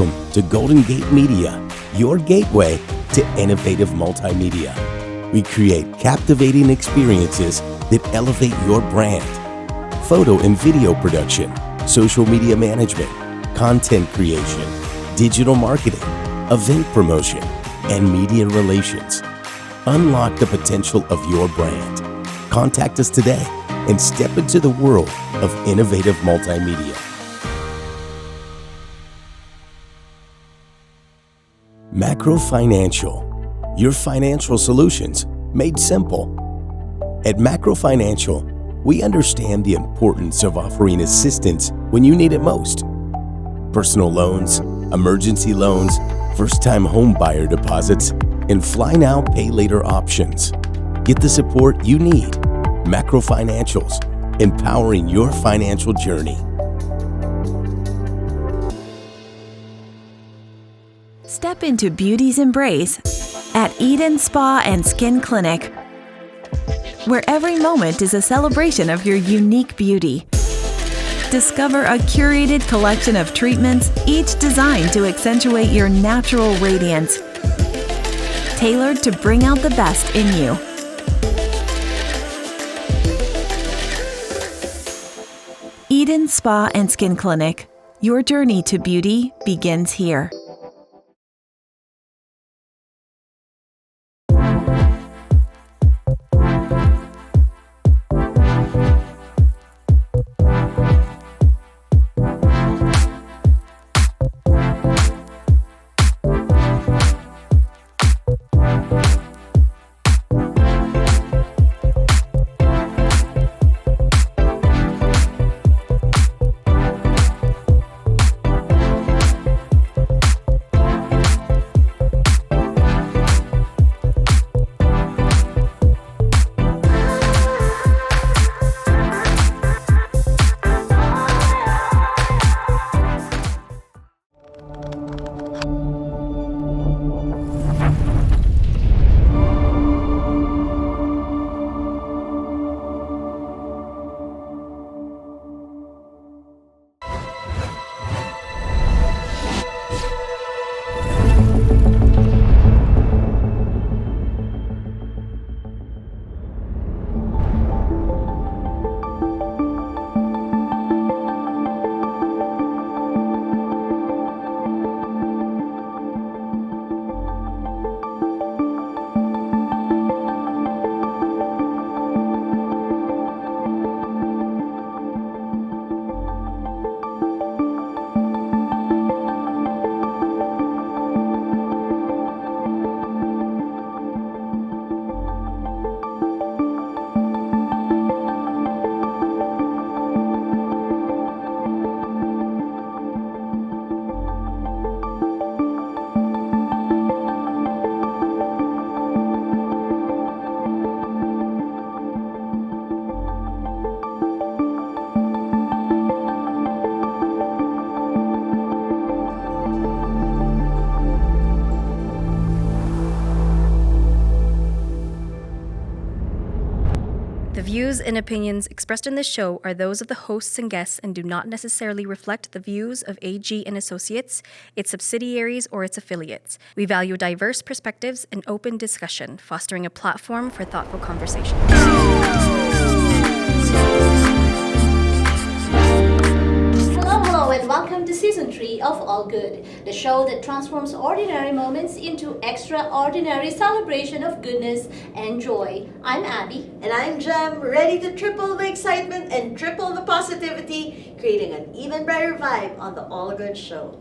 Welcome to Golden Gate Media, your gateway to innovative multimedia. We create captivating experiences that elevate your brand. Photo and video production, social media management, content creation, digital marketing, event promotion, and media relations. Unlock the potential of your brand. Contact us today and step into the world of innovative multimedia. Macro Financial, your financial solutions made simple. At Macro Financial, we understand the importance of offering assistance when you need it most. Personal loans, emergency loans, first-time home buyer deposits, and fly now, pay later options. Get the support you need. Macro Financials, empowering your financial journey. Step into beauty's embrace at Eden Spa and Skin Clinic, where every moment is a celebration of your unique beauty. Discover a curated collection of treatments, each designed to accentuate your natural radiance, tailored to bring out the best in you. Eden Spa and Skin Clinic. Your journey to beauty begins here. The views and opinions expressed in this show are those of the hosts and guests and do not necessarily reflect the views of AG and Associates, its subsidiaries, or its affiliates. We value diverse perspectives and open discussion, fostering a platform for thoughtful conversation. Hello and welcome to Season 3 of All Good, the show that transforms ordinary moments into extraordinary celebration of goodness and joy. I'm Abby. And I'm Jem, ready to triple the excitement and triple the positivity, creating an even brighter vibe on the All Good show.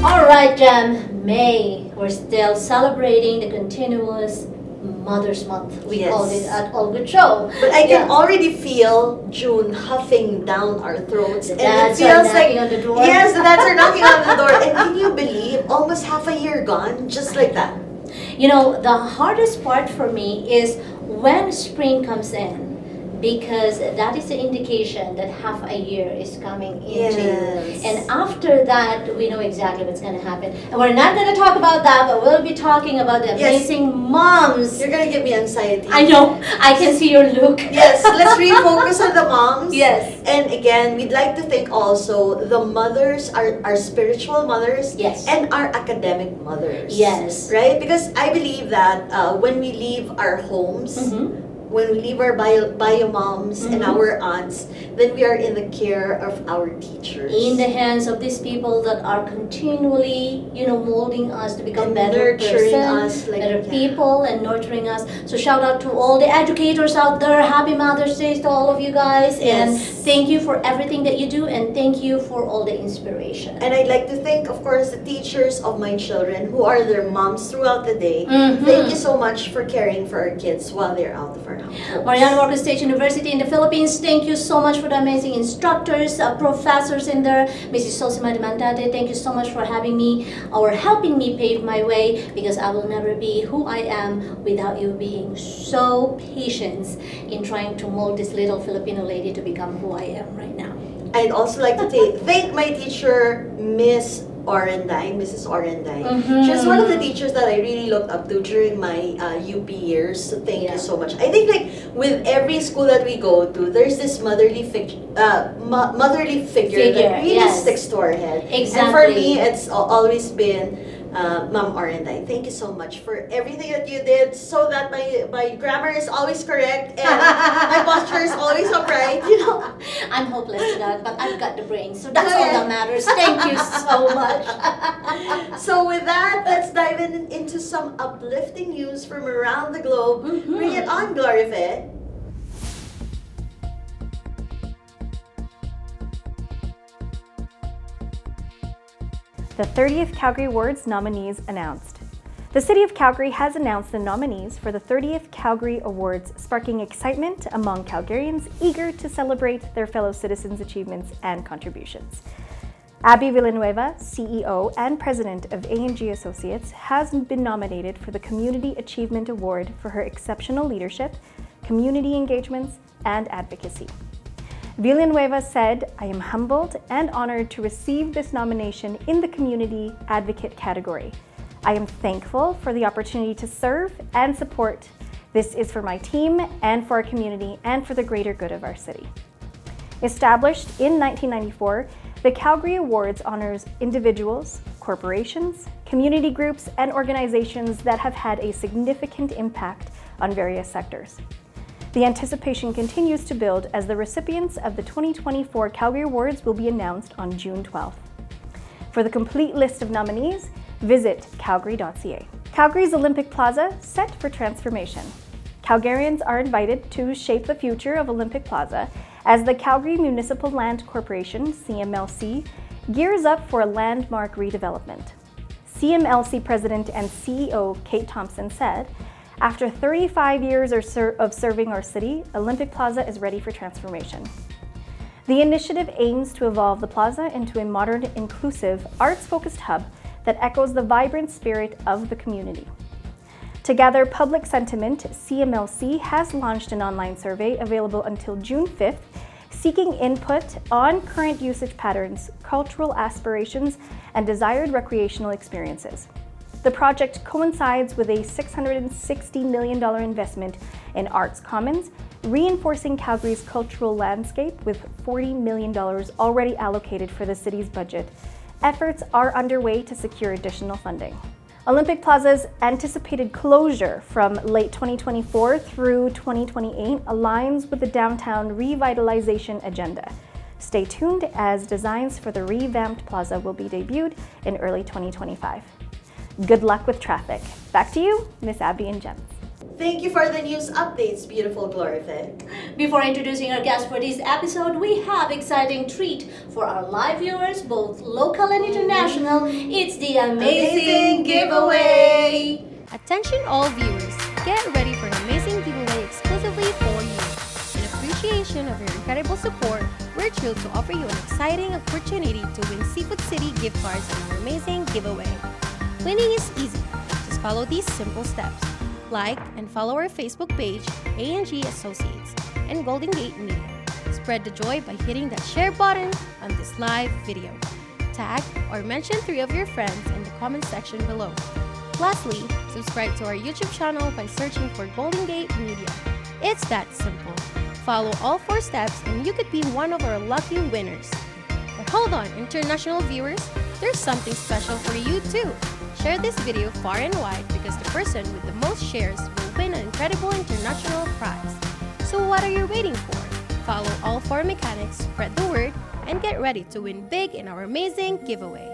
Alright, Jem, May. We're still celebrating the continuous Mother's Month. We called it at All Good Show. But I can already feel June huffing down our throats. The dads are knocking on the door. Yes, the dads are knocking on the door. And can you believe, almost half a year gone, just like that. You know, the hardest part for me is when spring comes in, because that is the indication that half a year is coming into. Yes. And after that, we know exactly what's going to happen. And we're not going to talk about that, but we'll be talking about the Yes. amazing moms. You're gonna give me anxiety. I know. I can see your look. Yes, let's refocus on the moms. Yes. And again, we'd like to thank also the mothers, our spiritual mothers, Yes. and our academic mothers. Yes. Right? Because I believe that when we leave our homes, when we leave our bio moms and our aunts, then we are in the care of our teachers. In the hands of these people that are continually, molding us to become And better nurturing person, us, like, better yeah. people, and nurturing us. So shout out to all the educators out there. Happy Mother's Day to all of you guys, and Yes. thank you for everything that you do, and thank you for all the inspiration. And I'd like to thank, of course, the teachers of my children who are their moms throughout the day. Mhm. Thank you so much for caring for our kids while they're out of our house. Mariana Marcos State University in the Philippines, thank you so much for the amazing instructors, professors in there. Mrs. Sosima Demandate, thank you so much for having me or helping me pave my way, because I will never be who I am without you being so patient in trying to mold this little Filipino lady to become who I am right now. I'd also like to thank my teacher, Miss Mrs. Orenday. Mhm. She's one of the teachers that I really looked up to during my UP years. So thank Yeah. you so much. I think like with every school that we go to, there's this motherly figure that really yes. sticks to our head. And for Exactly. me, it's always been Ma'am Orenday. Thank you so much for everything that you did, so that my grammar is always correct and my posture is always upright. I'm hopeless to that, but I've got the brains, so that's all that matters. Thank you so much. So with that, let's dive into some uplifting news from around the globe. Bring it on, Glorife. The 30th Calgary Awards nominees announced. The City of Calgary has announced the nominees for the 30th Calgary Awards, sparking excitement among Calgarians eager to celebrate their fellow citizens' achievements and contributions. Abby Villanueva, CEO and President of A&G Associates, has been nominated for the Community Achievement Award for her exceptional leadership, community engagements, and advocacy. Villanueva said, "I am humbled and honored to receive this nomination in the Community Advocate category. I am thankful for the opportunity to serve and support. This is for my team and for our community and for the greater good of our city." Established in 1994, the Calgary Awards honors individuals, corporations, community groups, and organizations that have had a significant impact on various sectors. The anticipation continues to build as the recipients of the 2024 Calgary Awards will be announced on June 12th. For the complete list of nominees, visit calgary.ca. Calgary's Olympic Plaza set for transformation. Calgarians are invited to shape the future of Olympic Plaza as the Calgary Municipal Land Corporation, CMLC, gears up for a landmark redevelopment. CMLC President and CEO Kate Thompson said, "After 35 years of serving our city, Olympic Plaza is ready for transformation." The initiative aims to evolve the plaza into a modern, inclusive, arts-focused hub that echoes the vibrant spirit of the community. To gather public sentiment, CMLC has launched an online survey available until June 5th, seeking input on current usage patterns, cultural aspirations, and desired recreational experiences. The project coincides with a $660 million investment in Arts Commons, reinforcing Calgary's cultural landscape with $40 million already allocated for the city's budget. Efforts are underway to secure additional funding. Olympic Plaza's anticipated closure from late 2024 through 2028 aligns with the downtown revitalization agenda. Stay tuned as designs for the revamped plaza will be debuted in early 2025. Good luck with traffic. Back to you, Miss Abby and Gems. Thank you for the news updates, beautiful Glorife. Before introducing our guest for this episode, we have exciting treat for our live viewers, both local and international. It's the amazing giveaway. Attention all viewers, get ready for an amazing giveaway exclusively for you. In appreciation of your incredible support, we're thrilled to offer you an exciting opportunity to win Seafood City gift cards in our amazing giveaway. Winning is easy. Just follow these simple steps. Like and follow our Facebook page, A&G Associates, and Golden Gate Media. Spread the joy by hitting that share button on this live video. Tag or mention 3 of your friends in the comment section below. Lastly, subscribe to our YouTube channel by searching for Golden Gate Media. It's that simple. Follow all 4 steps and you could be one of our lucky winners. But hold on, international viewers, there's something special for you too. Share this video far and wide because the person with the most shares will win an incredible international prize. So what are you waiting for? Follow all 4 mechanics, spread the word, and get ready to win big in our amazing giveaway.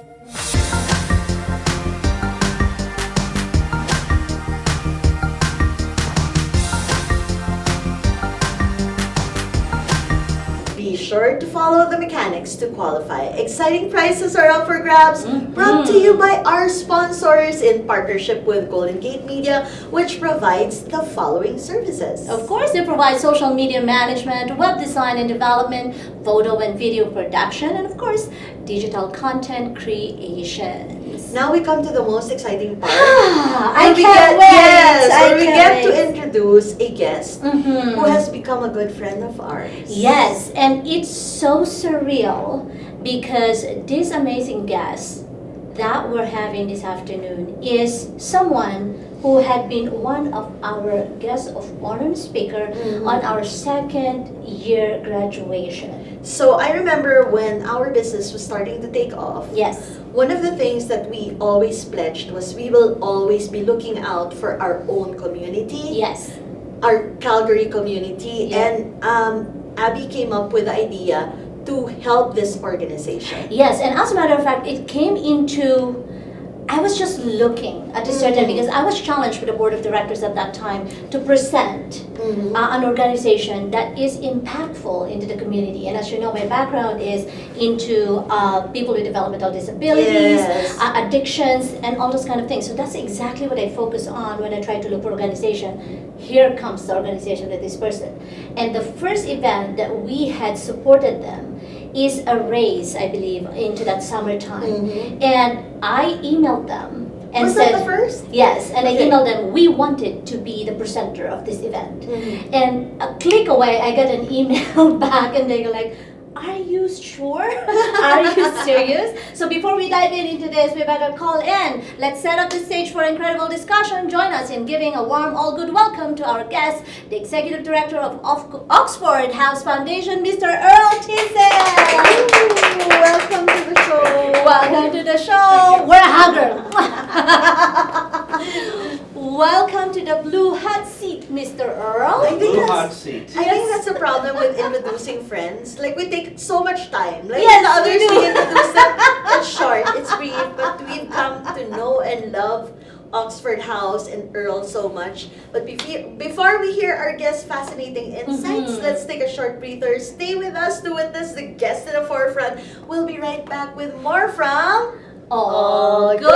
Be sure to follow the mechanics to qualify. Exciting prizes are up for grabs. Brought to you by our sponsors in partnership with Golden Gate Media, which provides the following services. Of course, they provide social media management, web design and development, photo and video production, and of course, digital content creation. Now we come to the most exciting part. I Where we can't wait. Yes, I where we can't get to wait. introduce a guest who has become a good friend of ours. Yes, and it's so surreal because this amazing guest that we're having this afternoon is someone who had been one of our guest of honor speaker on our 2nd year graduation. So I remember when our business was starting to take off. Yes. One of the things that we always pledged was we will always be looking out for our own community. Yes. Our Calgary community. Yeah. And Abby came up with the idea to help this organization. Yes, and as a matter of fact, it came into, I was just looking at this certain, because I was challenged with the board of directors at that time to present an organization that is impactful into the community. And as you know, my background is into people with developmental disabilities, Yes. Addictions, and all those kind of things. So that's exactly what I focus on when I try to look for organization. Here comes the organization with this person. And the first event that we had supported them is a race, I believe, into that summertime. And I emailed them and Was said, that the first? Yes, and Okay. I emailed them, we wanted to be the presenter of this event. And a click away, I got an email back and they go like, are you sure? Are you serious? So before we dive into this, we better call in. Let's set up the stage for incredible discussion. Join us in giving a warm, all good welcome to our guest, the Executive Director of Oxford House Foundation, Mr. Earl Thyssen. Welcome to the show. Welcome to the show. We're a hugger. Welcome to the blue hot seat, Mr. Earl. I think Blue hot that's, seat. I think that's a problem with introducing friends. Like, we take so much time. Like, Yes, the others, we do. we introduce them. It's short, it's brief, but we've come to know and love Oxford House and Earl so much. But before we hear our guest's fascinating insights, let's take a short breather. Stay with us to witness the guest in the forefront. We'll be right back with more from All Good.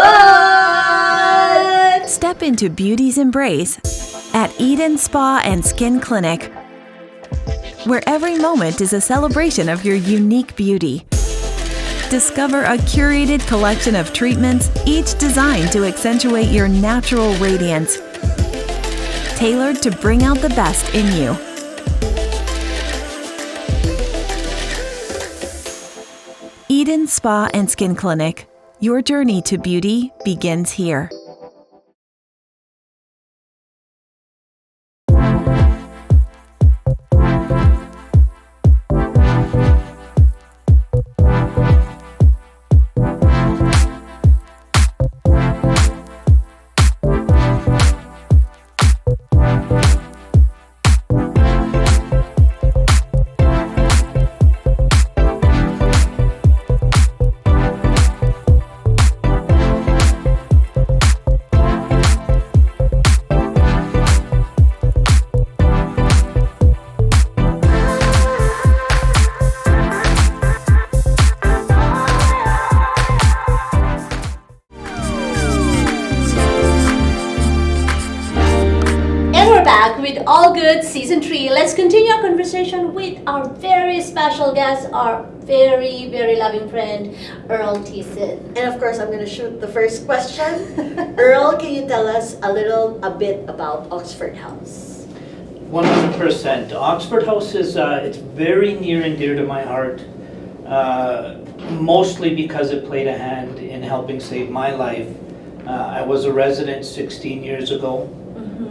Step into beauty's embrace at Eden Spa and Skin Clinic, where every moment is a celebration of your unique beauty. Discover a curated collection of treatments, each designed to accentuate your natural radiance, tailored to bring out the best in you. Eden Spa and Skin Clinic. Your journey to beauty begins here. With All Good Season 3. Let's continue our conversation with our very special guest, our very, very loving friend, Earl Thyssen. And of course, I'm going to shoot the first question. Earl, can you tell us a bit about Oxford House? 100%. Oxford House is it's very near and dear to my heart, mostly because it played a hand in helping save my life. I was a resident 16 years ago.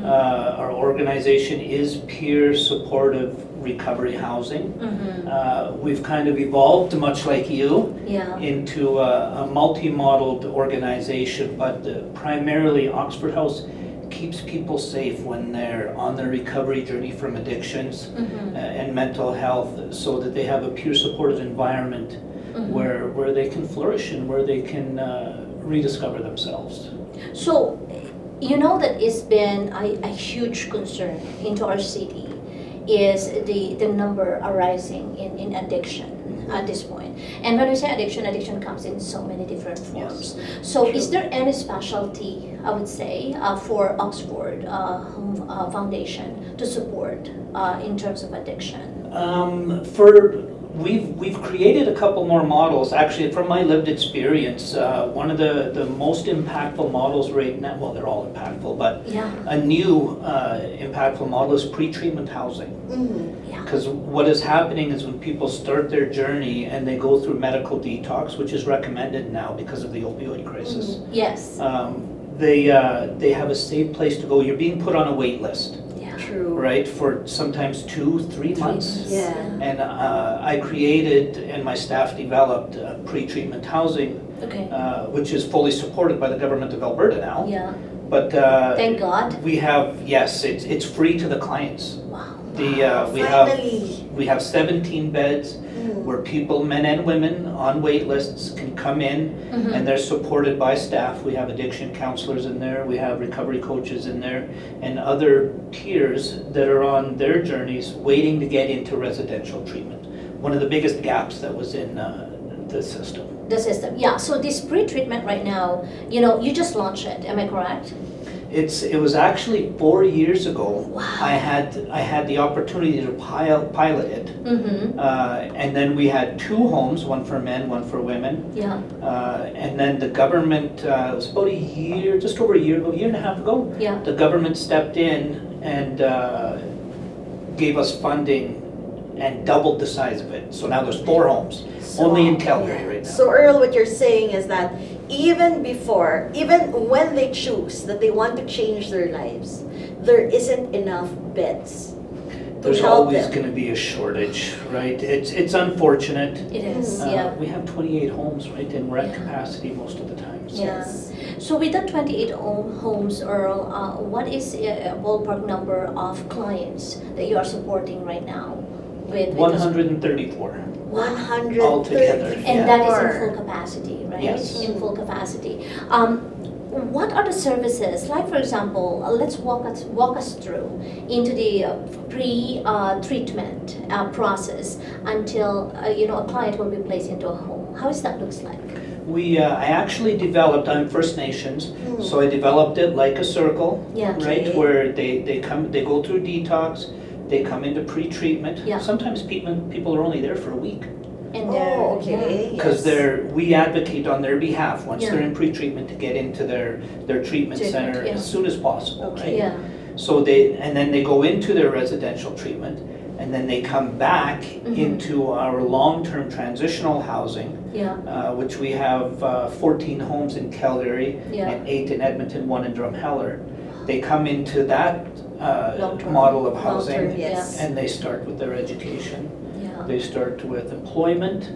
Our organization is peer supportive recovery housing. We've kind of evolved, much like you, Yeah. into a multi-modeled organization, but primarily Oxford House keeps people safe when they're on their recovery journey from addictions and mental health, so that they have a peer supportive environment where they can flourish and where they can rediscover themselves. So, you know that it's been a huge concern into our city is the number arising in addiction at this point. And when we say addiction, addiction comes in so many different forms. So is there any specialty, I would say, for Oxford Foundation to support in terms of addiction? We've created a couple more models. Actually, from my lived experience, one of the most impactful models right now, well, they're all impactful, but Yeah. a new impactful model is pre-treatment housing. Yeah. Because what is happening is when people start their journey and they go through medical detox, which is recommended now because of the opioid crisis, Yes. they have a safe place to go. You're being put on a wait list, Yeah. True. right, for sometimes 2-3 months. Yeah. And I created and my staff developed pre-treatment housing, Okay. which is fully supported by the government of Alberta now. Yeah. But Thank God. we have, yes, it's free to the clients. Wow. Finally. We have 17 beds where people, men and women, on wait lists can come in and they're supported by staff. We have addiction counselors in there, we have recovery coaches in there, and other peers that are on their journeys waiting to get into residential treatment. One of the biggest gaps that was in the system. The system, yeah. So this pre-treatment right now, you just launched it. Am I correct? It was actually 4 years ago. Wow. I had the opportunity to pilot it, and then we had 2 homes, one for men, one for women. Yeah. And then the government, it was about a year, just over a year ago, year and a half ago. Yeah. The government stepped in and gave us funding and doubled the size of it. So now there's 4 homes, only in Calgary right now. So Earl, what you're saying is that even when they choose that they want to change their lives, there isn't enough beds to There's help always them. going to be a shortage, right? It's unfortunate. It is. Yeah. We have 28 homes, right, and we're at capacity most of the time. So. Yes. So with the 28 homes, Earl, what is a ballpark number of clients that you are supporting right now? With 134 130. altogether. And Yeah. that is in full capacity, right? Yes. In full capacity. What are the services? Like, for example, let's walk us through into the pre-treatment process until a client will be placed into a home. How does that looks like? I actually developed, I'm First Nations, so I developed it like a circle, Yeah. right, Okay. where they go through detox, they come into pre-treatment. Yeah. Sometimes people are only there for a week. And Oh, okay. Because we advocate on their behalf once Yeah. they're in pre-treatment to get into their treatment Treatment, center yeah. as soon as possible, Okay. right? Yeah. So then they go into their residential treatment, and then they come back into our long-term transitional housing, Yeah. which we have 14 homes in Calgary Yeah. and 8 in Edmonton, 1 in Drumheller. They come into that Long-term. model of Long-term, housing, yes. and they start with their education. Yeah. They start with employment,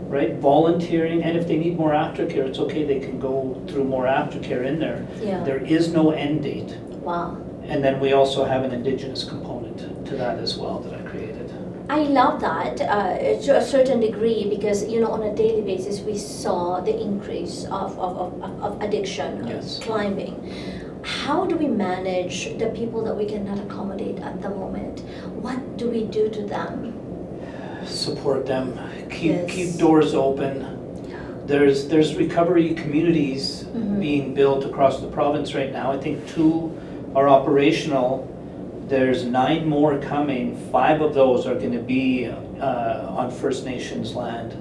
right, volunteering, and if they need more aftercare, it's okay, they can go through more aftercare in there. Yeah. There is no end date. Wow. And then we also have an Indigenous component to that as well that I created. I love that to a certain degree because on a daily basis we saw the increase of addiction Yes. climbing. How do we manage the people that we cannot accommodate at the moment? What do we do to them? Support them, Yes. keep doors open. There's recovery communities being built across the province right now. I think 2 are operational. There's 9 more coming. 5 of those are going to be on First Nations land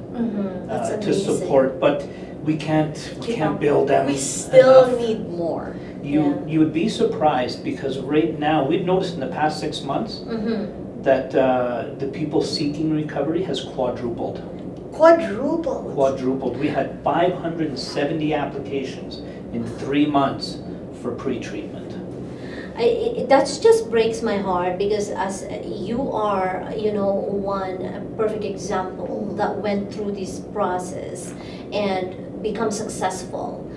That's to amazing. support. But we can't Keep up. build them. We still enough. need more. You would be surprised because right now we've noticed in the past 6 months Mm-hmm. that the people seeking recovery has quadrupled. Quadruple. We had 570 applications in 3 months for pre-treatment. That just breaks my heart because as you are, one perfect example that went through this process and become successful.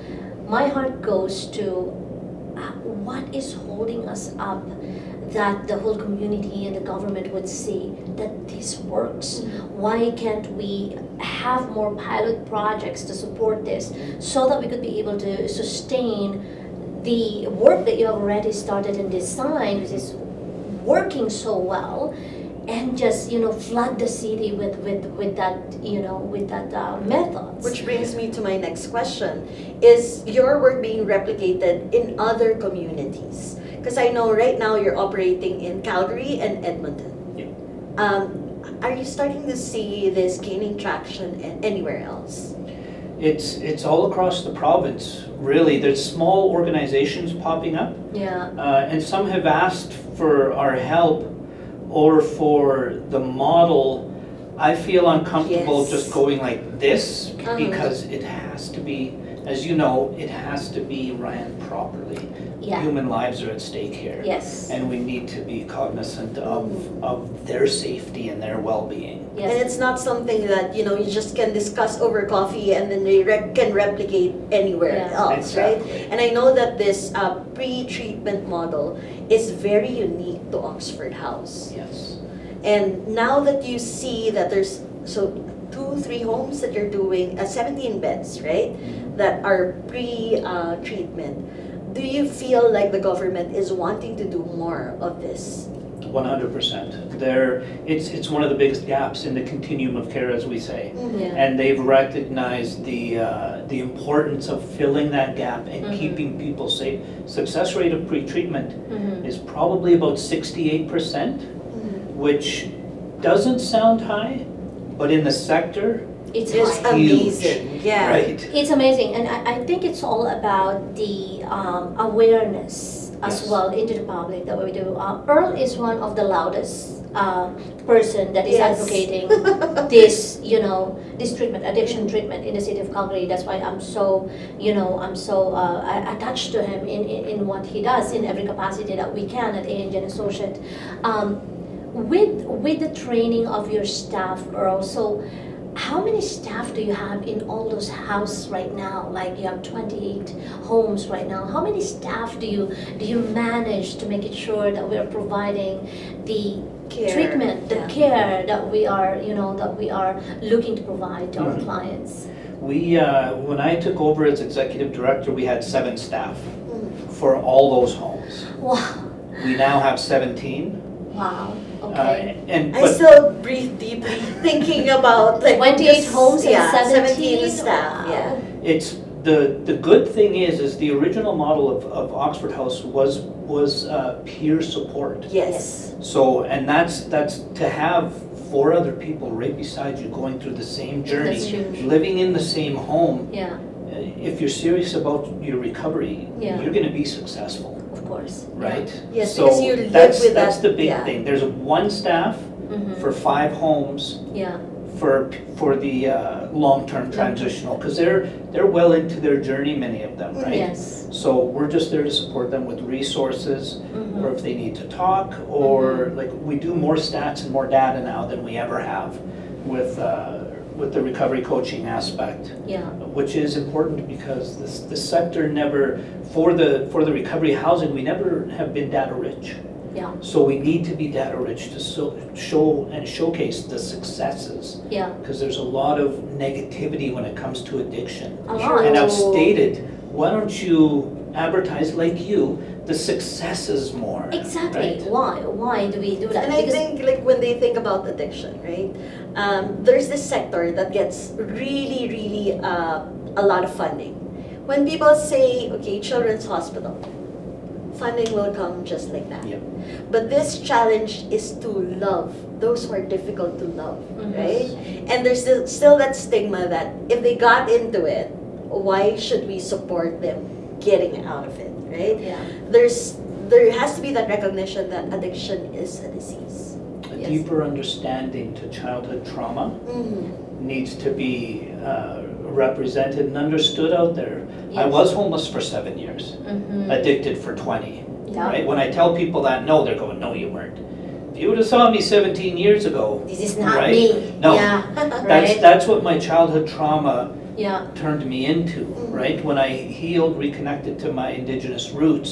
My heart goes to what is holding us up that the whole community and the government would see that this works. Why can't we have more pilot projects to support this so that we could be able to sustain the work that you have already started and designed, which is working so well, and just flood the city with that methods. Which brings me to my next question. Is your work being replicated in other communities? Because I know right now you're operating in Calgary and Edmonton. Yeah. Are you starting to see this gaining traction anywhere else? It's all across the province, really. There's small organizations popping up, Yeah. and some have asked for our help or for the model. I feel uncomfortable Yes. just going like this Uh-huh. because it has to be, as you know, it has to be ran properly. Yeah. Human lives are at stake here. Yes. And we need to be cognizant of their safety and their well-being. Yes. And it's not something that you just can discuss over coffee and then they can replicate anywhere Yeah. else, Exactly. right? And I know that this pre-treatment model is very unique to Oxford House. Yes. And now that you see that there's 2-3 homes that you're doing, 17 beds, right, that are pre-treatment, do you feel like the government is wanting to do more of this? 100%. It's one of the biggest gaps in the continuum of care, as we say. Yeah. And they've recognized the importance of filling that gap and keeping people safe. Success rate of pre-treatment is probably about 68%, which doesn't sound high, but in the sector, It's It's high. amazing. Yeah. right? It's amazing, and I think it's all about the awareness as Yes. well into the public that we do. Earl is one of the loudest person that is Yes. advocating this, this treatment, addiction treatment in the city of Calgary. That's why I'm so attached to him in what he does in every capacity that we can at A&J and Associate. With the training of your staff, Earl, so how many staff do you have in all those houses right now? Like you have 28 homes right now. How many staff do you manage to make it sure that we are providing the Care. treatment, the Yeah. care that we are, that we are looking to provide to our clients? We, when I took over as executive director, we had 7 staff for all those homes. Wow, We now have 17. wow, okay. And I but still breathe deeply thinking about 28 just- homes and yeah, 17 staff. Wow. Yeah. it's the good thing is the original model of Oxford House was peer support. Yes. So, and that's to have 4 other people right beside you going through the same journey, That's huge. living in the same home. Yeah, If you're serious about your recovery, Yeah. you're going to be successful, of course. right? Yes, So because you live that's with that's that- the big yeah. thing. There's 1 staff for 5 homes Yeah, for the long-term transitional, because they're well into their journey, many of them, right? yes. So we're just there to support them with resources, or if they need to talk, or like we do more stats and more data now than we ever have with the recovery coaching aspect, Yeah, which is important because the sector never for the recovery housing we never have been data rich. yeah, So we need to be data rich to show and showcase the successes, yeah. because there's a lot of negativity when it comes to addiction. A lot. And I've stated, why don't you advertise like you the successes more? Exactly. right? Why do we do that? And I think when they think about addiction, right, there's this sector that gets really a lot of funding. When people say, okay, Children's Hospital, funding will come just like that. Yep. But this challenge is to love those who are difficult to love, right? And there's still that stigma that if they got into it, why should we support them getting out of it, right? Yeah. There has to be that recognition that addiction is a disease. A Yes. deeper understanding to childhood trauma Mm-hmm. needs to be represented and understood out there. I Yes. was homeless for 7 years, addicted for 20. Yeah. Right? When I tell people that, no, they're going, no, you weren't. If you would have saw me 17 years ago, This is not right? me. No, Yeah. that's Right? that's what my childhood trauma Yeah. turned me into. Right? When I healed, reconnected to my indigenous roots,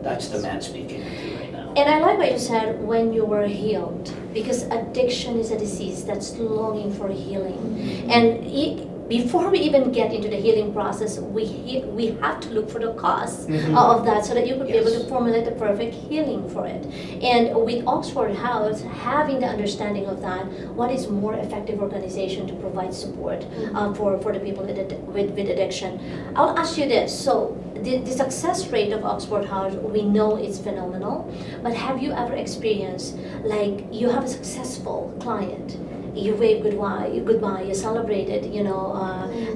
that's the man speaking with you right now. And I like what you said, when you were healed, because addiction is a disease that's longing for healing. And before we even get into the healing process, we have to look for the cause of that, so that you could be able Yes. to formulate the perfect healing for it. And with Oxford House, having the understanding of that, what is more effective organization to provide support for the people with addiction? I'll ask you this. So the success rate of Oxford House, we know it's phenomenal, but have you ever experienced, like, you have a successful client, you wave goodbye, you celebrated,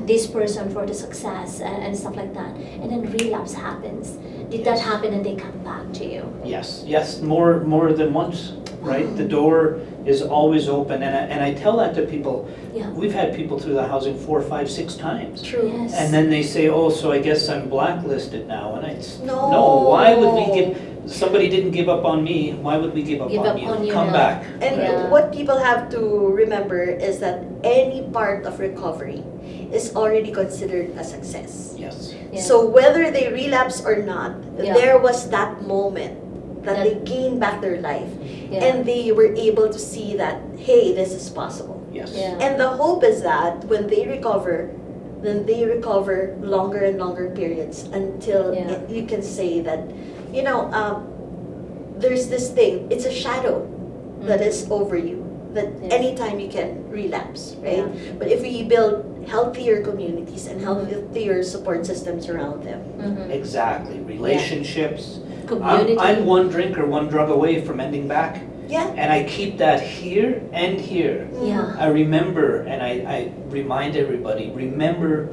this person for the success and stuff like that, and then relapse happens. Did that happen and they come back to you? Yes, more than once, right? The door is always open, and I tell that to people. Yeah. We've had people through the housing 4, 5, 6 times. True. Yes. And then they say, oh, so I guess I'm blacklisted now. And No. why would we somebody didn't give up on me, why would we give up Give on up you? on you Come now. back. And Yeah. what people have to remember is that any part of recovery is already considered a success. Yes. Yeah. So whether they relapse or not, Yeah. there was that moment that That- they gained back their life. Yeah. And they were able to see that, hey, this is possible. Yes. Yeah. And the hope is that when they recover, then they recover longer and longer periods until Yeah. you can say that, there's this thing, it's a shadow that is over you, that Yeah. anytime you can relapse, right? Yeah. But if we build healthier communities and healthier support systems around them, Exactly. Relationships. Community. I'm one drink or one drug away from ending back. yeah, And I keep that here and here. Yeah. I remember, and I remind everybody, remember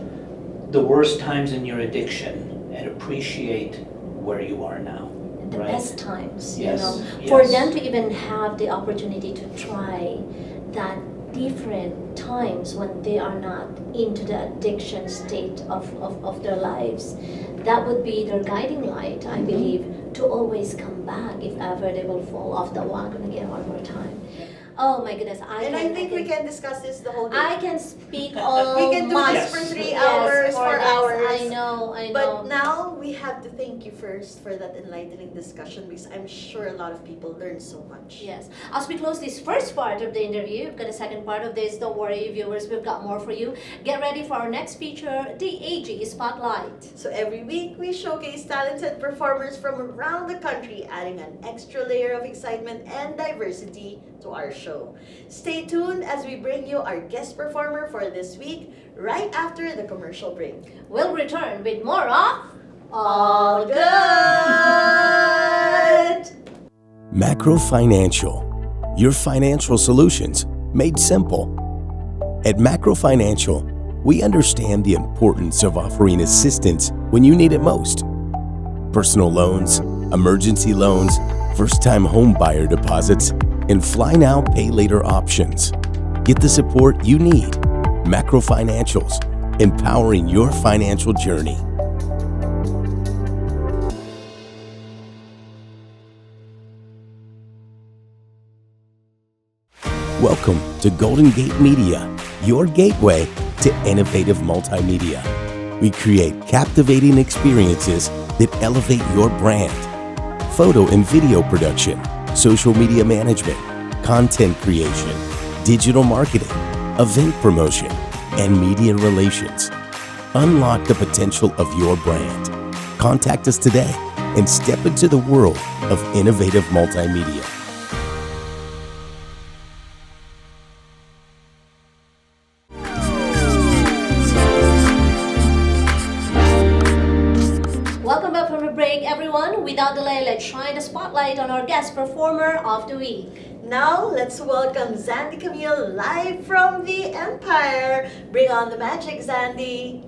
the worst times in your addiction and appreciate where you are now. The right? best times, Yes, for yes. them to even have the opportunity to try that different times when they are not into the addiction state of their lives. That would be their guiding light, I believe, to always come back if ever they will fall off the wagon again one more time. Oh my goodness, and I think we can discuss this the whole day. I can speak all We can do month. this for 3 Yes, hours, for 4 this. hours. I know. But now we have to thank you first for that enlightening discussion, because I'm sure a lot of people learned so much. Yes. As we close this first part of the interview, we've got a second part of this. Don't worry, viewers, we've got more for you. Get ready for our next feature, the AG Spotlight. So every week we showcase talented performers from around the country, adding an extra layer of excitement and diversity to our show. Stay tuned as we bring you our guest performer for this week, right after the commercial break. We'll return with more of All Good. Macro Financial, your financial solutions made simple. At Macro Financial, we understand the importance of offering assistance when you need it most. Personal loans, emergency loans, first-time home buyer deposits, and fly now, pay later options. Get the support you need. Macro Financials, empowering your financial journey. Welcome to Golden Gate Media, your gateway to innovative multimedia. We create captivating experiences that elevate your brand. Photo and video production, social media management, content creation, digital marketing, event promotion, and media relations. Unlock the potential of your brand. Contact us today and step into the world of innovative multimedia. Welcome back from the break, everyone. Without delay, let's shine the spotlight on our guest performer of the week. Now, let's welcome Zandy Camille live from the Empire. Bring on the magic, Zandy.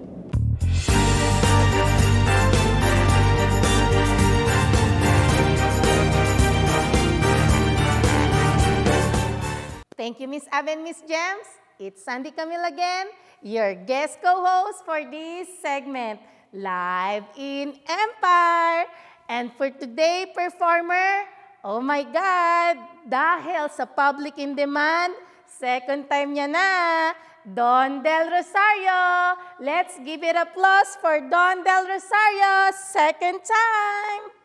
Thank you, Miss Ab and Miss Gems. It's Sandy Camille again, your guest co-host for this segment, Live in Empire. And for today performer, oh my God, dahil sa public in demand, second time niya na, Don Del Rosario. Let's give it applause for Don Del Rosario, second time.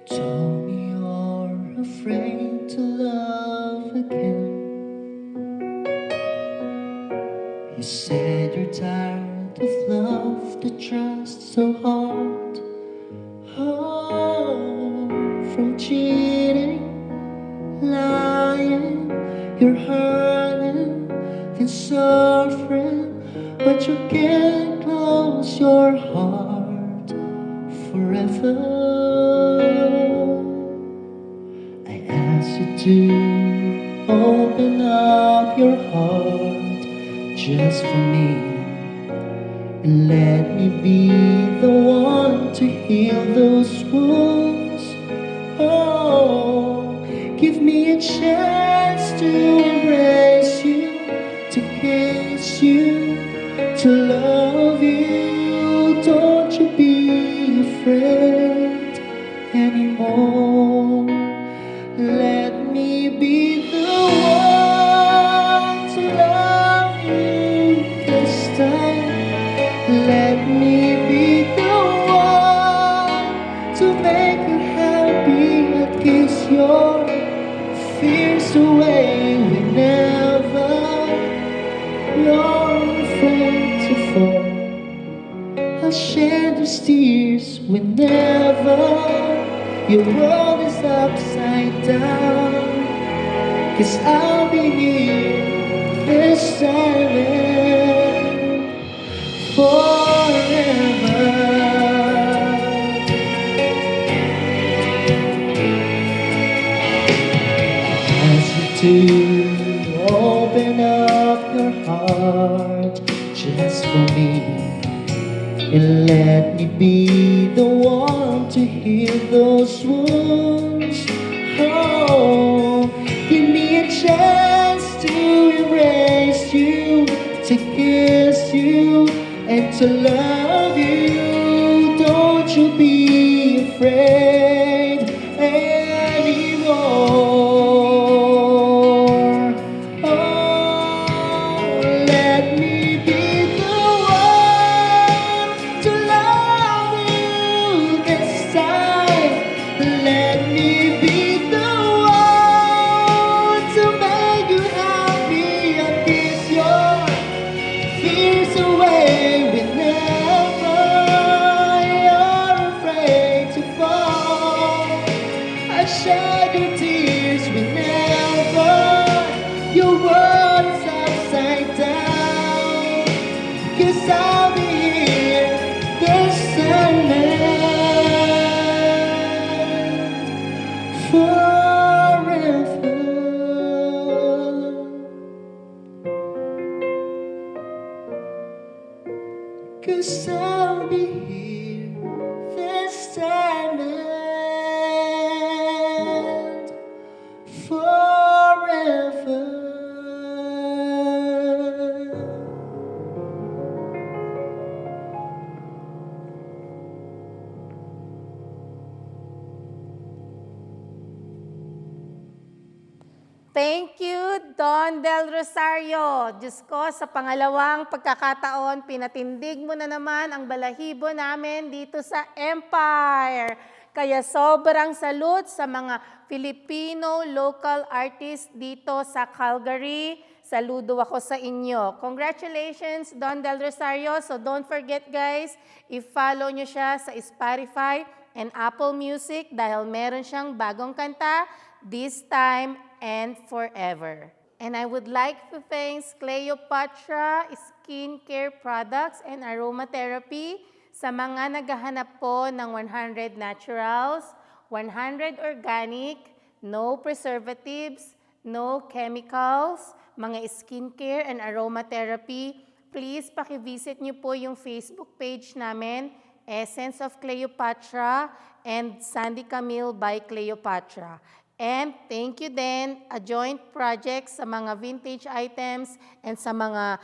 Told me you're afraid to love again. You said you're tired of love that tries so hard. Oh, from cheating, lying, you're hurting and suffering, but you can't close your heart forever. I ask you to open up your heart just for me, and let me be the one to heal those wounds. Oh, give me a chance to embrace you, to kiss you, to love you. Don't you be afraid anymore. Let me be the one to love you this time. Let me be the one to make you happy. I'll kiss your fears away whenever you're afraid to fall. I'll shed your tears whenever your world is upside down, 'cause I'll be here this time and forever. Ask you to open up your heart just for me, and let me be the one to heal those wounds. Oh, give me a chance to embrace you, to kiss you, and to love you. Don't you be afraid anymore. Oh, let me be the one to love you this time. Let me be the one to make you happy. I'll kiss your fears away whenever you're afraid to fall. I shed your tears whenever your world is upside down, 'cause I'll be here this time and forever. 'Cause I'll be here this time and forever. Thank you, Don Del Rosario. Diyos ko, sa pangalawang pagkakataon, pinatindig mo na naman ang balahibo namin dito sa Empire. Kaya sobrang salute sa mga Filipino local artists dito sa Calgary. Saludo ako sa inyo. Congratulations, Don Del Rosario. So don't forget guys, i-follow nyo siya sa Spotify and Apple Music dahil meron siyang bagong kanta, This Time and Forever. And I would like to thank Cleopatra Skincare Products and Aromatherapy sa mga naghahanap po ng 100 Naturals, 100 organic, no preservatives, no chemicals, mga skincare and aromatherapy. Please paki-visit niyo po yung Facebook page namin, Essence of Cleopatra and Sandy Camille by Cleopatra. And thank you din, a joint project sa mga vintage items and sa mga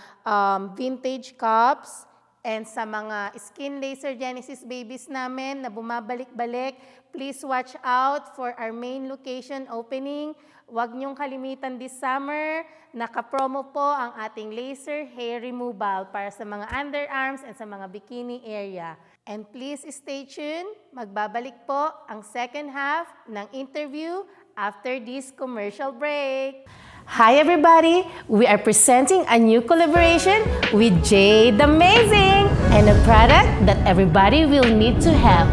vintage cups and sa mga Skin Laser Genesis babies namin na bumabalik-balik. Please watch out for our main location opening. Huwag niyong kalimitan this summer, naka-promo po ang ating laser hair removal para sa mga underarms and sa mga bikini area. And please stay tuned, magbabalik po ang second half ng interview after this commercial break. Hi everybody! We are presenting a new collaboration with Jade Amazing and a product that everybody will need to have.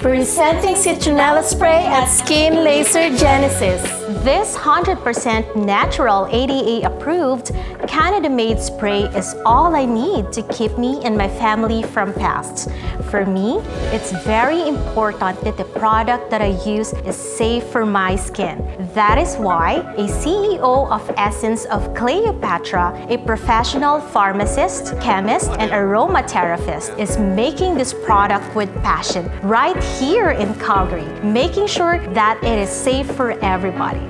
Presenting Citronella Spray at Skin Laser Genesis. This 100% natural ADA approved Canada-made spray is all I need to keep me and my family from pests. For me, it's very important that the product that I use is safe for my skin. That is why a CEO of Essence of Cleopatra, a professional pharmacist, chemist, and aromatherapist, is making this product with passion right here in Calgary, making sure that it is safe for everybody.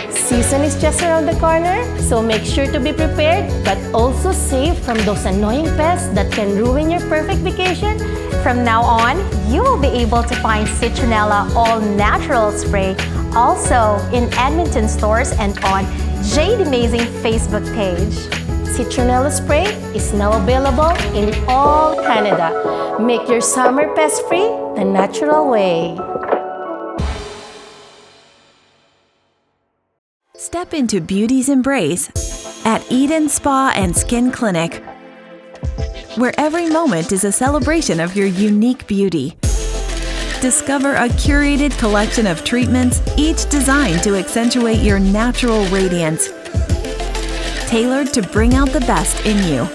Season is just around the corner, so make sure to be prepared, but also safe from those annoying pests that can ruin your perfect vacation. From now on, you will be able to find Citronella All Natural Spray also in Edmonton stores and on Jade Amazing Facebook page. Citronella Spray is now available in all Canada. Make your summer pest-free the natural way. Step into beauty's embrace at Eden Spa and Skin Clinic, where every moment is a celebration of your unique beauty. Discover a curated collection of treatments, each designed to accentuate your natural radiance, tailored to bring out the best in you.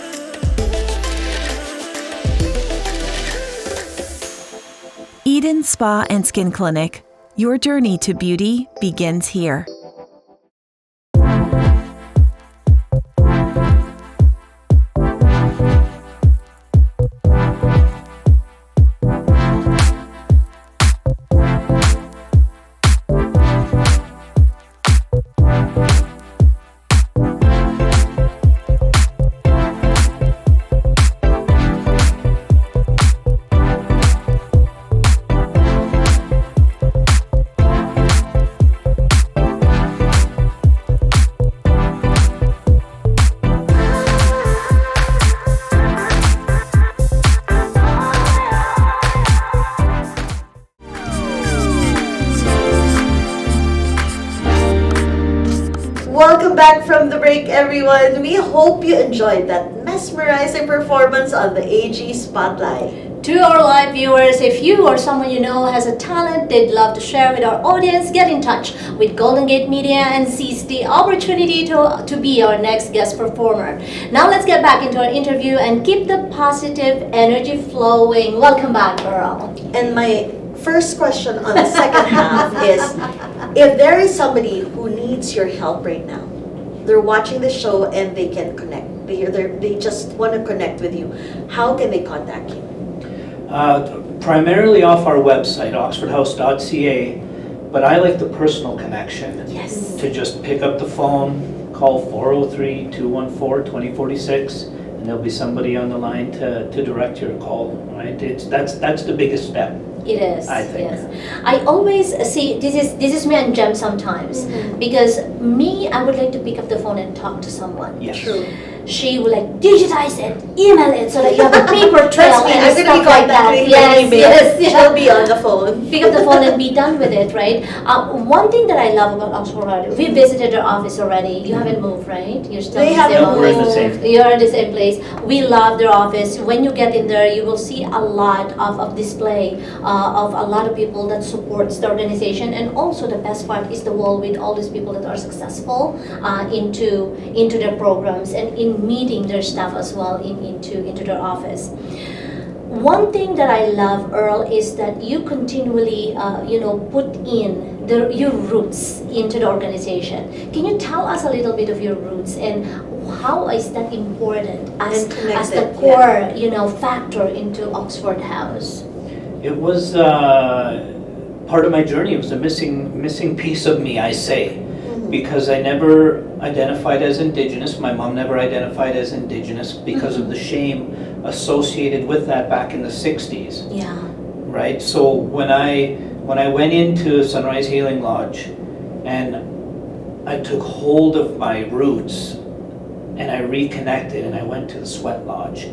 Eden Spa and Skin Clinic. Your journey to beauty begins here. Welcome back from the break, everyone. We hope you enjoyed that mesmerizing performance on the AG Spotlight. To our live viewers, if you or someone you know has a talent they'd love to share with our audience, get in touch with Golden Gate Media and seize the opportunity to be our next guest performer. Now let's get back into our interview and keep the positive energy flowing. Welcome back, Earl. And my first question on the second half is, if there is somebody who needs your help right now, they're watching the show and they can connect, they just want to connect with you, how can they contact you? Primarily off our website, oxfordhouse.ca, but I like the personal connection. Yes. To just pick up the phone, call 403-214-2046, and there'll be somebody on the line to direct your call, right? That's the biggest step. It is. I think. Yes. I always see this is me and Jem sometimes, because I would like to pick up the phone and talk to someone. Yes. True. She would like digitize it, email it, so that you have a paper trail and I'm gonna stuff be like that. contacting Yes, email. yes, She'll be on the phone. Pick up the phone and be done with it, right? One thing that I love about Oxford, we visited their office already. You haven't moved, right? You're still They in the haven't same moved. We're in the office. same. You're in the same place. We love their office. When you get in there, you will see a lot of display of a lot of people that supports the organization, and also the best part is the wall with all these people that are successful into their programs and in meeting their staff as well into their office. One thing that I love, Earl, is that you continually, put in your roots into the organization. Can you tell us a little bit of your roots and how is that important as the core, factor into Oxford House? It was part of my journey. It was a missing piece of me, I say, because I never identified as Indigenous. My mom never identified as Indigenous because of the shame associated with that back in the 60s. Yeah. Right? So when I went into Sunrise Healing Lodge and I took hold of my roots and I reconnected and I went to the Sweat Lodge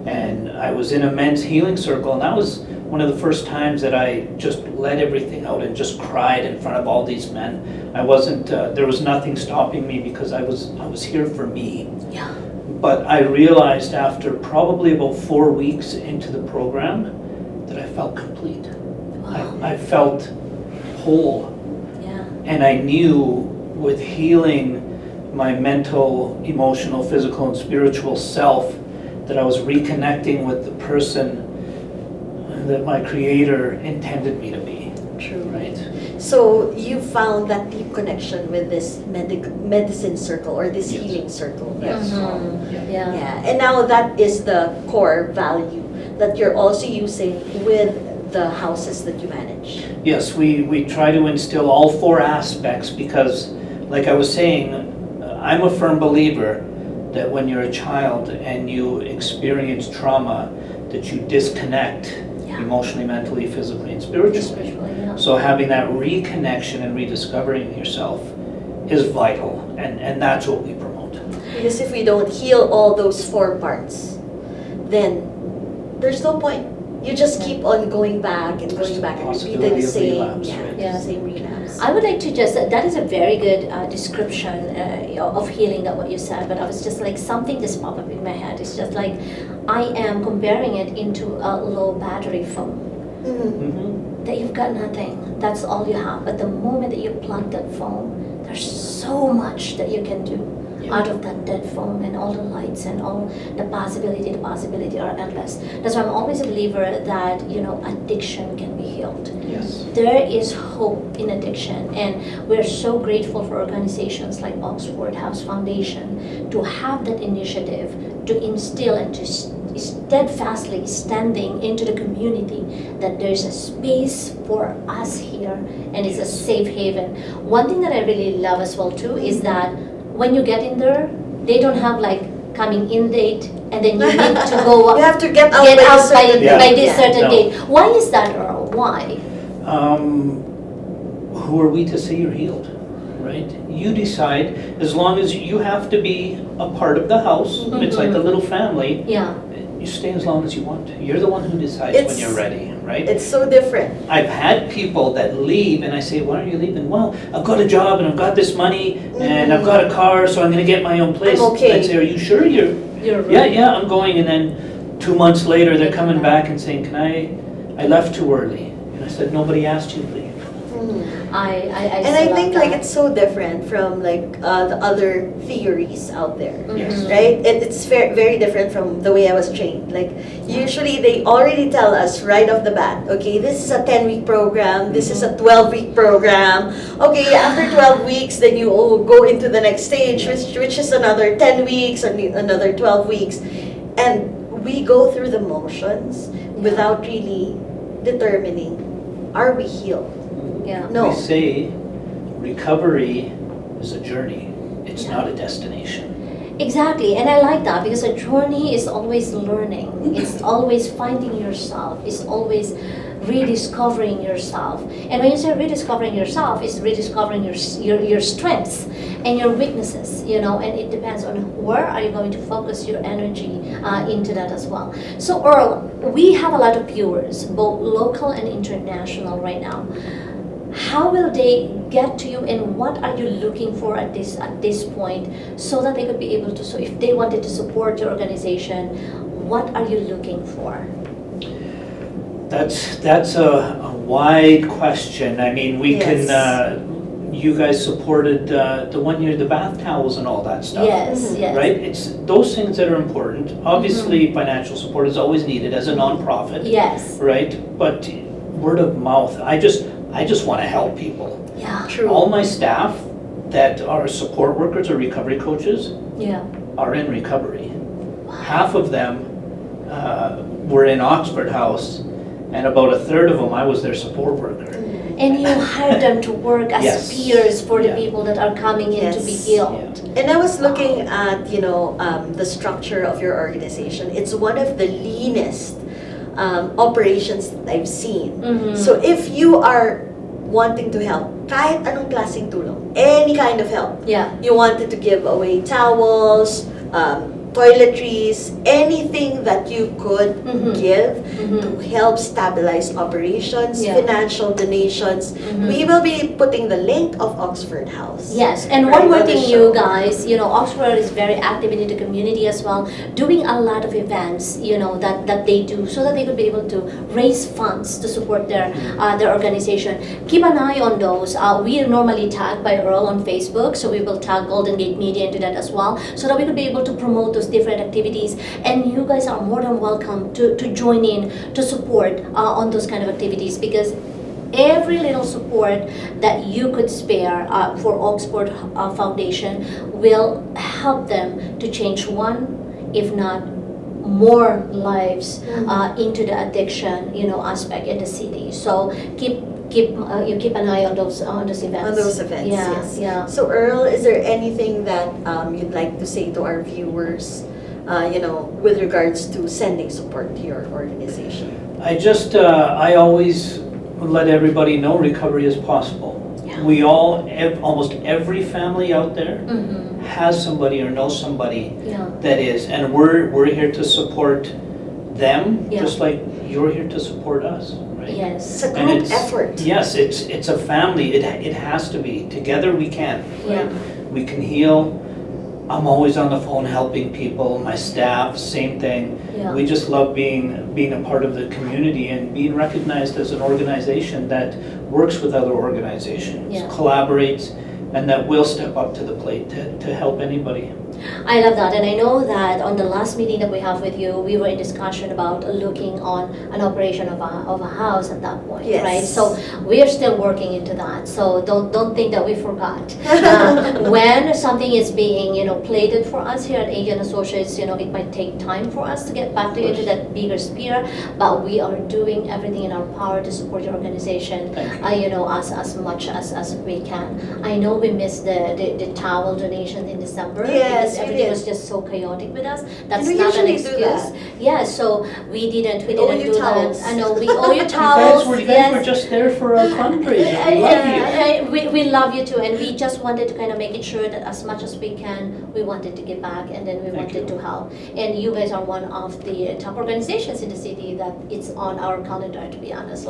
and I was in a men's healing circle, and that was one of the first times that I just let everything out and just cried in front of all these men. I wasn't, there was nothing stopping me because I was here for me. Yeah. But I realized after probably about 4 weeks into the program that I felt complete. Wow. I felt whole. Yeah. And I knew with healing my mental, emotional, physical, and spiritual self that I was reconnecting with the person that my Creator intended me to be. True. Right? So you found that deep connection with this medicine circle or this Yes. healing circle. Yes. Yeah. Yeah. And now that is the core value that you're also using with the houses that you manage. Yes, we try to instill all 4 aspects because, like I was saying, I'm a firm believer that when you're a child and you experience trauma, that you disconnect emotionally, mentally, physically, and spiritually. So having that reconnection and rediscovering yourself is vital, and that's what we promote. Because if we don't heal all those 4 parts, then there's no point. You just keep on going back and going back and repeating the same, relapse, right? same relapse. I would like to that is a very good description of healing, that what you said, but I was just like, something just popped up in my head. It's just like, I am comparing it into a low battery phone. That you've got nothing, that's all you have. But the moment that you plug that phone, there's so much that you can do out of that dead phone, and all the lights and all the possibility are endless. That's why I'm always a believer that, addiction can be healed. Yes. There is hope in addiction, and we're so grateful for organizations like Oxford House Foundation to have that initiative to instill and to steadfastly standing into the community that there's a space for us here and it's a safe haven. One thing that I really love as well too is that when you get in there, they don't have like coming in date and then you need to go You have to get out by this certain No. date. Why is that, Earl? Why? Who are we to say you're healed, right? You decide, as long as you have to be a part of the house, it's like a little family, Yeah. you stay as long as you want. You're the one who decides when you're ready, right? It's so different. I've had people that leave and I say, why are you leaving? Well, I've got a job and I've got this money and I've got a car, so I'm gonna get my own place. I'm okay. I'd say, are you sure you're right. Yeah, I'm going. And then 2 months later, they're coming back and saying, I left too early. And I said, nobody asked you to leave. And I think like it's so different from like the other theories out there, Yes. right? It's very, very different from the way I was trained. Like usually they already tell us right off the bat, okay, this is a 10-week program, this is a 12-week program. Okay, after 12 weeks, then you go into the next stage, which is another 10 weeks or another 12 weeks. And we go through the motions without really determining, are we healed? Yeah. No. We say recovery is a journey. It's not a destination. Exactly, and I like that because a journey is always learning. It's always finding yourself. It's always rediscovering yourself. And when you say rediscovering yourself, it's rediscovering your strengths and your weaknesses, and it depends on where are you going to focus your energy into that as well. So Earl, we have a lot of viewers, both local and international right now. How will they get to you, and what are you looking for at this point, so that they could be able to? So, if they wanted to support your organization, what are you looking for? That's a wide question. I mean, we can you guys supported the 1 year, the bath towels and all that stuff. Yes, yes. Right? It's those things that are important. Obviously, financial support is always needed as a nonprofit. Yes. Right? But word of mouth, I just want to help people. Yeah. True. All my staff that are support workers or recovery coaches Yeah. are in recovery. Half of them were in Oxford House, and about a third of them, I was their support worker. And you hired them to work as Yes. peers for the Yeah. people that are coming in to be Yes. healed. And I was looking at, the structure of your organization. It's one of the leanest operations that I've seen. So if you are wanting to help, kahit anong klaseng tulong, any kind of help, Yeah. you wanted to give away towels, toiletries, anything that you could give to help stabilize operations, Yeah. financial donations. We will be putting the link of Oxford House. Yes, and right one more on the thing, show. you guys, Oxford is very active in the community as well, doing a lot of events, that they do, so that they could be able to raise funds to support their organization. Keep an eye on those. We are normally tagged by Earl on Facebook, so we will tag Golden Gate Media into that as well, so that we could be able to promote those different activities. And you guys are more than welcome to join in to support on those kind of activities, because every little support that you could spare for Oxford Foundation will help them to change one, if not more lives into the addiction, aspect in the city. So you keep an eye on those events. On those events, Yeah, yes. yeah. So Earl, is there anything that you'd like to say to our viewers, with regards to sending support to your organization? I always let everybody know recovery is possible. Yeah. We almost every family out there has somebody or knows somebody Yeah. that is, and we're here to support them, Yeah. just like you're here to support us, right? Yes. It's a And group effort. Yes, it's a family. It has to be. Together we can. Right? Yeah. We can heal. I'm always on the phone helping people. My staff, same thing. Yeah. We just love being a part of the community and being recognized as an organization that works with other organizations, Yeah. collaborates, and that will step up to the plate to help anybody. I love that, and I know that on the last meeting that we have with you, we were in discussion about looking on an operation of a house at that point, Yes. right? So we are still working into that. So don't think that we forgot. When something is being plated for us here at AG and Associates, it might take time for us to get back to into that bigger sphere, but we are doing everything in our power to support your organization. Thank you. As much as we can. I know we missed the towel donation in December. Yes, because we everything did. was just so chaotic with us. That's And we not an usually do excuse. that. Yeah, so we didn't owe you do towels. that. I know we owe you You towels. guys were just there for our fundraiser. We love you. We love you too, and we just wanted to kind of make it sure that as much as we can, we wanted to give back, and then we Thank wanted you. to help. And you guys are one of the top organizations in the city that it's on our calendar, to be honest.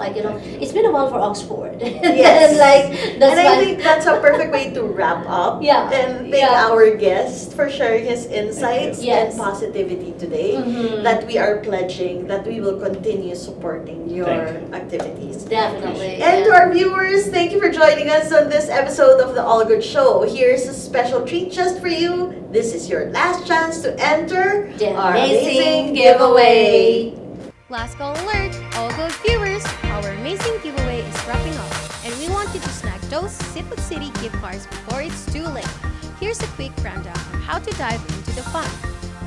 It's been a while for Oxford. Yes. and that's And I why. think that's a perfect way to wrap up. Yeah. And thank Yeah. our guest for sharing his insights Yes. and positivity today. Mhm. That we are pledging that we will continue supporting your Thank activities. Definitely. And to yeah. our viewers, thank you for joining us on this episode of the All Good Show. Here's a special treat just for you. This is your last chance to enter The our amazing giveaway. Last call alert, all good viewers, our amazing giveaway is wrapping up, and we want you to snag those Seafood City gift cards before it's too late. Here's a quick rundown on how to dive into the fun.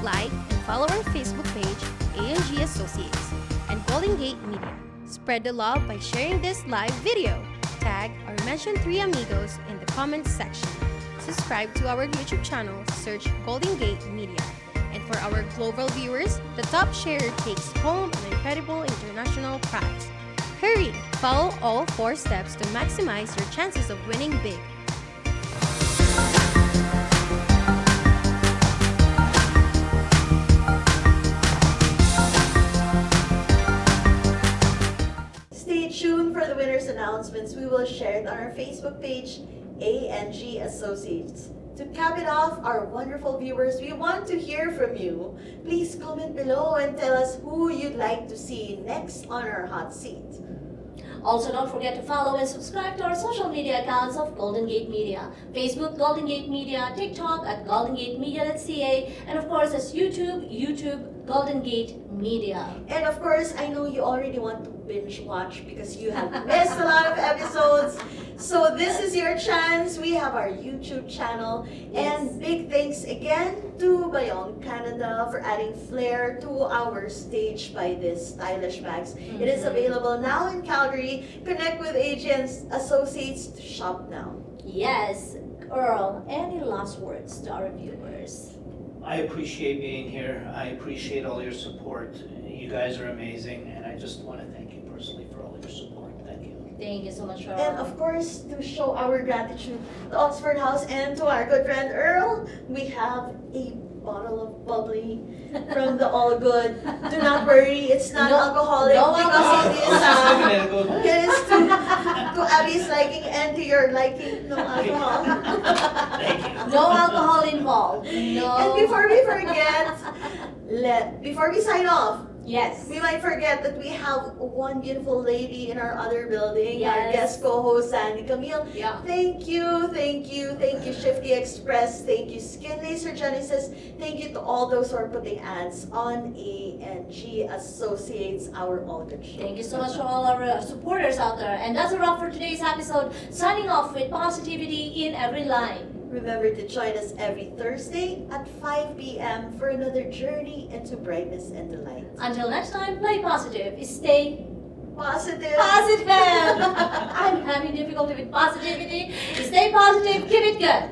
Like and follow our Facebook page, A&G Associates, and Golden Gate Media. Spread the love by sharing this live video. Tag or mention 3 amigos in the comments section. Subscribe to our YouTube channel, search Golden Gate Media. And for our global viewers, the top sharer takes home an incredible international prize. Hurry! Follow all 4 steps to maximize your chances of winning big. Stay tuned for the winner's announcements. We will share it on our Facebook page, A&G Associates. To cap it off, our wonderful viewers, we want to hear from you. Please comment below and tell us who you'd like to see next on our hot seat. Also, don't forget to follow and subscribe to our social media accounts of Golden Gate Media. Facebook, Golden Gate Media, TikTok at goldengatemedia.ca, and of course, as YouTube, Golden Gate Media. And of course, I know you already want to binge watch because you have missed a lot of episodes. So this is your chance. We have our YouTube channel. And big thanks again to Bayong Canada for adding flair to our stage by this stylish bags. It is available now in Calgary. Connect with agents, associates to shop now. Yes, Earl, any last words to our viewers? I appreciate being here. I appreciate all your support. You guys are amazing, and I just want to thank you personally for all your support. Thank you. Thank you so much, Earl. And of course, to show our gratitude to Oxford House and to our good friend Earl, we have a bottle of bubbly from the All Good. Do not worry, it's not alcoholic because it is to Abby's liking and to your liking, no alcohol. No alcohol involved. No. And before we forget, before we sign off, yes, we might forget that we have one beautiful lady in our other building, our Yes. guest co-host Sandy Camille. Yeah. Thank you, Shifty Express, thank you Skin Laser Genesis, thank you to all those who are putting ads on A&G Associates, our All Good show. Thank you so much for all our supporters out there. And that's a wrap for today's episode. Signing off with positivity in every line. Remember to join us every Thursday at 5 p.m. for another journey into brightness and delight. Until next time, play positive. Stay Positive. positive. I'm having difficulty with positivity. Stay positive. Keep it good.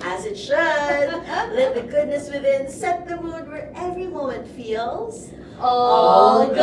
As it should. Let the goodness within set the mood where every moment feels All good.